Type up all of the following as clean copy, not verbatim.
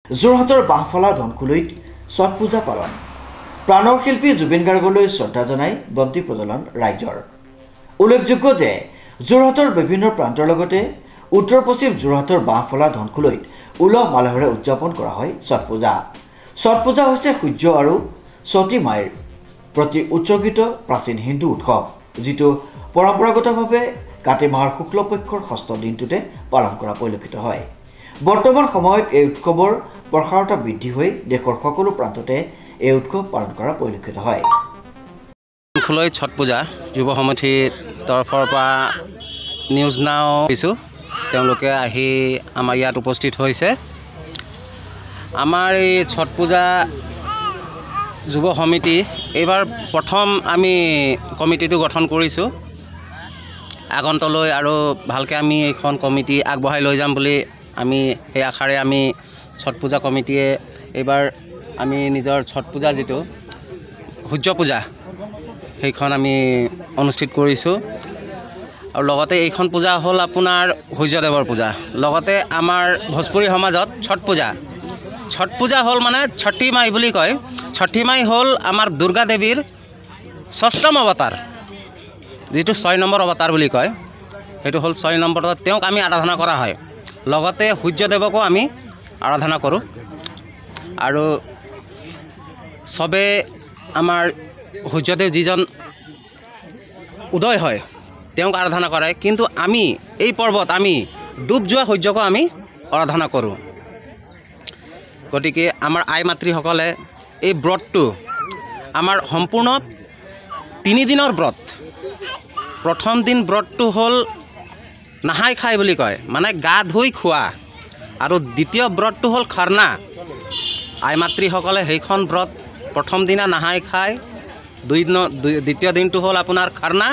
যোৰহাটৰ বাঁহফলা ধনকুলৈত ছট পূজা পালন প্ৰাণৰ শিল্পী জুবিন গাৰ্গলৈ শ্ৰদ্ধা জনাই বন্তি প্ৰজ্বলন ৰাইজৰ উল্লেখযোগ্য যে যোৰহাটৰ বিভিন্ন প্ৰান্তৰ লগতে উত্তৰ পশ্চিম যোৰহাটৰ বাঁহফলা ধনকুলৈত উলহ মালহেৰে উদযাপন কৰা হয় ছট পূজা। ছট পূজা হৈছে সূৰ্য আৰু সতী মাইৰ প্ৰতি উৎসৰ্গিত প্ৰাচীন হিন্দু উৎসৱ, যিটো পৰম্পৰাগতভাৱে কাতি মাহৰ শুক্লপক্ষৰ ষষ্ঠ দিনটোতে পালন কৰা পৰিলক্ষিত হয়। বৰ্তমান সময়ত এই উৎসৱৰ প্ৰসাৰতা বৃদ্ধি হৈ দেশৰ সকলো প্ৰান্ততে এই উৎসৱ পালন কৰা পৰিলক্ষিত হয়। ধনকুলৈ ছট পূজা যুৱ সমিতিৰ তৰফৰ পৰা নিউজ নাও দিছোঁ, তেওঁলোকে আহি আমাৰ ইয়াত উপস্থিত হৈছে। আমাৰ এই ছট পূজা যুৱ সমিতি এইবাৰ প্ৰথম আমি কমিটিটো গঠন কৰিছোঁ। আগন্তলৈ আৰু ভালকৈ আমি এইখন কমিটি আগবঢ়াই লৈ যাম বুলি আমি সেই আশাৰে আমি ছট পূজা কমিটিয়ে এইবাৰ আমি নিজৰ ছট পূজা যিটো সূৰ্য পূজা সেইখন আমি অনুষ্ঠিত কৰিছোঁ। আৰু লগতে এইখন পূজা হ'ল আপোনাৰ সূৰ্যদেৱৰ পূজা। লগতে আমাৰ ভোজপুৰী সমাজত ছট পূজা হ'ল মানে ছঠী মাই বুলি কয়। ছঠী মাই হ'ল আমাৰ দুৰ্গা দেৱীৰ ষষ্ঠম অৱতাৰ, যিটো 6 নম্বৰ অৱতাৰ বুলি কয়, সেইটো হ'ল 6 নম্বৰ। তেওঁক আমি আৰাধনা কৰা হয়। লগতে সূৰ্যদেৱকো আমি আৰাধনা কৰোঁ। আৰু চবে আমাৰ সূৰ্যদেৱ যিজন উদয় হয় তেওঁক আৰাধনা কৰে, কিন্তু আমি এই পৰ্বত আমি ডুব যোৱা সূৰ্যকো আমি আৰাধনা কৰোঁ। গতিকে আমাৰ আই মাতৃসকলে এই ব্ৰতটো আমাৰ সম্পূৰ্ণ 3 দিনৰ ব্ৰত। প্ৰথম দিন ব্ৰতটো হ'ল নাহাই খাই বুলি কয়, মানে গা ধুই খোৱা। আৰু দ্বিতীয় ব্ৰতটো হ'ল খাৰনা। আই মাতৃসকলে সেইখন ব্ৰত প্ৰথম দিনা নাহাই খায়, দ্বিতীয় দিনটো হ'ল আপোনাৰ খাৰনা।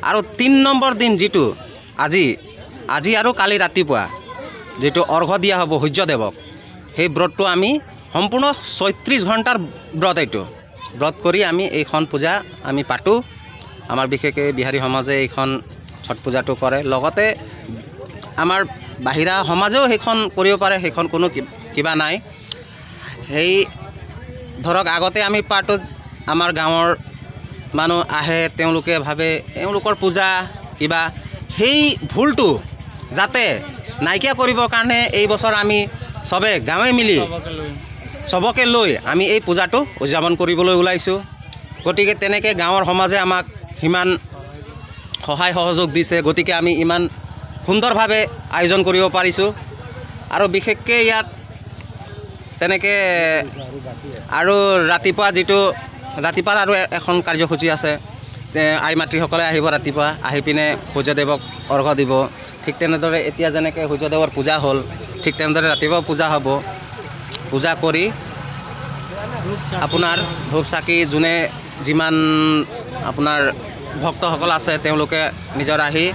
আৰু 3 নম্বৰ দিন যিটো আজি আৰু কালি ৰাতিপুৱা যিটো অৰ্ঘ্য দিয়া হ'ব সূৰ্যদেৱক, সেই ব্ৰতটো আমি সম্পূৰ্ণ 36 ঘণ্টাৰ ব্ৰত। এইটো ব্ৰত কৰি আমি এইখন পূজা আমি পাতোঁ। আমাৰ বিশেষকৈ বিহাৰী সমাজে এইখন ছট পূজাটো কৰে। লগতে আমাৰ বাহিৰা সমাজেও সেইখন কৰিব পাৰে, সেইখন কোনো কিবা নাই। সেই ধৰক আগতে আমি পাতোঁ, আমাৰ গাঁৱৰ মানুহ আহে, তেওঁলোকে ভাবে এওঁলোকৰ পূজা কিবা, সেই ভুলটো যাতে নাইকিয়া কৰিবৰ কাৰণে এই বছৰ আমি চবে গাঁৱে মিলি চবকে লৈ আমি এই পূজাটো উদযাপন কৰিবলৈ ওলাইছোঁ। গতিকে তেনেকৈ গাঁৱৰ সমাজে আমাক সিমান সহায় সহযোগ দিছে, গতিকে আমি ইমান সুন্দৰভাৱে আয়োজন কৰিব পাৰিছোঁ। আৰু বিশেষকৈ ইয়াত তেনেকৈ আৰু ৰাতিপুৱা আৰু এখন কাৰ্যসূচী আছে। আই মাতৃসকলে আহিব ৰাতিপুৱা, আহি পিনে সূৰ্যদেৱক অৰ্ঘ্য দিব। ঠিক তেনেদৰে এতিয়া যেনেকৈ সূৰ্যদেৱৰ পূজা হ'ল, ঠিক তেনেদৰে ৰাতিপুৱা পূজা হ'ব। পূজা কৰি আপোনাৰ ধূপ চাকি যোনে যিমান আপোনাৰ ভক্তসকল আছে তেওঁলোকে নিজৰ আহি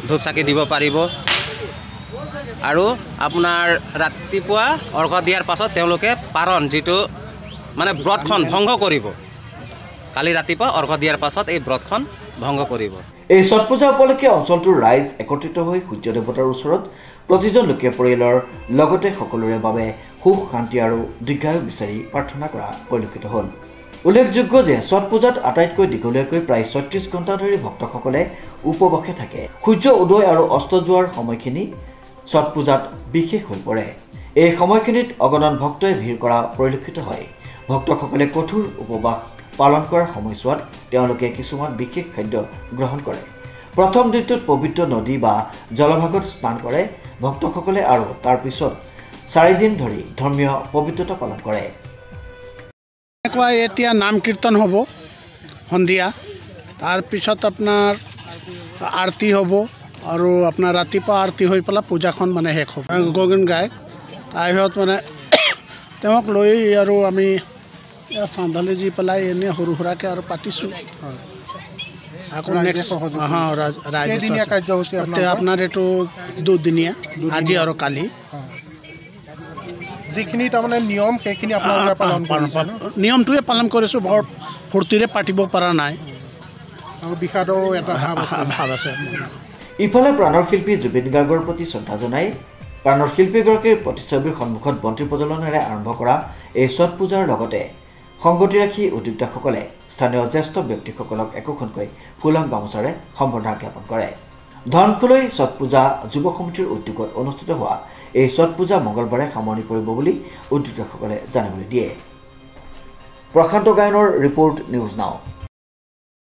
ধূপ চাকি দিব পাৰিব। আৰু আপোনাৰ ৰাতিপুৱা অৰ্ঘ্য দিয়াৰ পাছত তেওঁলোকে পাৰণ যিটো মানে ব্ৰতখন ভংগ কৰিব। কালি ৰাতিপুৱা অৰ্ঘ্য দিয়াৰ পাছত এই ব্ৰতখন ভংগ কৰিব। এই ছট পূজা উপলক্ষে অঞ্চলটোৰ ৰাইজ একত্ৰিত হৈ সূৰ্য দেৱতাৰ ওচৰত প্ৰতিজন লোকে পৰিয়ালৰ লগতে সকলোৰে বাবে সুখ শান্তি আৰু দীৰ্ঘায়ু বিচাৰি প্ৰাৰ্থনা কৰা পৰিলক্ষিত হ'ল। উল্লেখযোগ্য যে ছট পূজাত আটাইতকৈ দীঘলীয়াকৈ প্ৰায় 36 ঘণ্টা ধৰি ভক্তসকলে উপবাসে থাকে। সূৰ্য উদয় আৰু অস্ত যোৱাৰ সময়খিনি ছট পূজাত বিশেষ হৈ পৰে। এই সময়খিনিত অগণন ভক্তই ভিৰ কৰা পৰিলক্ষিত হয়। ভক্তসকলে কঠোৰ উপবাস পালন কৰাৰ সময়ছোৱাত তেওঁলোকে কিছুমান বিশেষ খাদ্য গ্ৰহণ কৰে। প্ৰথম দিনটোত পবিত্ৰ নদী বা জলভাগত স্নান কৰে ভক্তসকলে, আৰু তাৰ পিছত 4 দিন ধৰি ধৰ্মীয় পবিত্ৰতা পালন কৰে। এতিয়া নাম কীৰ্তন হ'ব সন্ধিয়া, তাৰপিছত আপোনাৰ আৰতি হ'ব, আৰু আপোনাৰ ৰাতিপুৱা আৰতি হৈ পেলাই পূজাখন মানে শেষ হ'ব। গগন গায়ক তাৰপিছত মানে তেওঁক লৈ আৰু আমি চান্দালি যি পেলাই এনেই সৰু সুৰাকৈ আৰু পাতিছোঁ। আকৌ নেক্সট আপোনাৰ এইটো 2 দিনীয়া, আজি আৰু কালি। যিখিনি তাৰমানে নিয়ম সেইখিনি নিয়মটোৱে পালন কৰিছোঁ। বৰ ফূৰ্তিৰে পাতিব পৰা নাই, আৰু বিষাদৰো এটা ভাৱ আছে। ইফালে প্ৰাণৰ শিল্পী জুবিন গাৰ্গৰ প্ৰতি শ্ৰদ্ধা জনাই প্ৰাণৰ শিল্পীগৰাকীৰ প্ৰতিচ্ছবিৰ সন্মুখত বন্তি প্ৰজ্বলনেৰে আৰম্ভ কৰা এই ছট পূজাৰ লগতে সংগতি ৰাখি উদ্যোক্তাসকলে স্থানীয় জ্যেষ্ঠ ব্যক্তিসকলক একোখনকৈ ফুলাম গামোচাৰে সম্বৰ্ধনা জ্ঞাপন কৰে। ধনকুলৈ ছট পূজা যুৱ সমিতিৰ উদ্যোগত অনুষ্ঠিত হোৱা এই ছট পূজা মঙলবাৰে সামৰণি পৰিব বুলি উদ্যোক্তাসকলে জানিবলৈ দিয়ে। প্ৰশান্ত গায়নৰ ৰিপৰ্ট নিউজ নাও।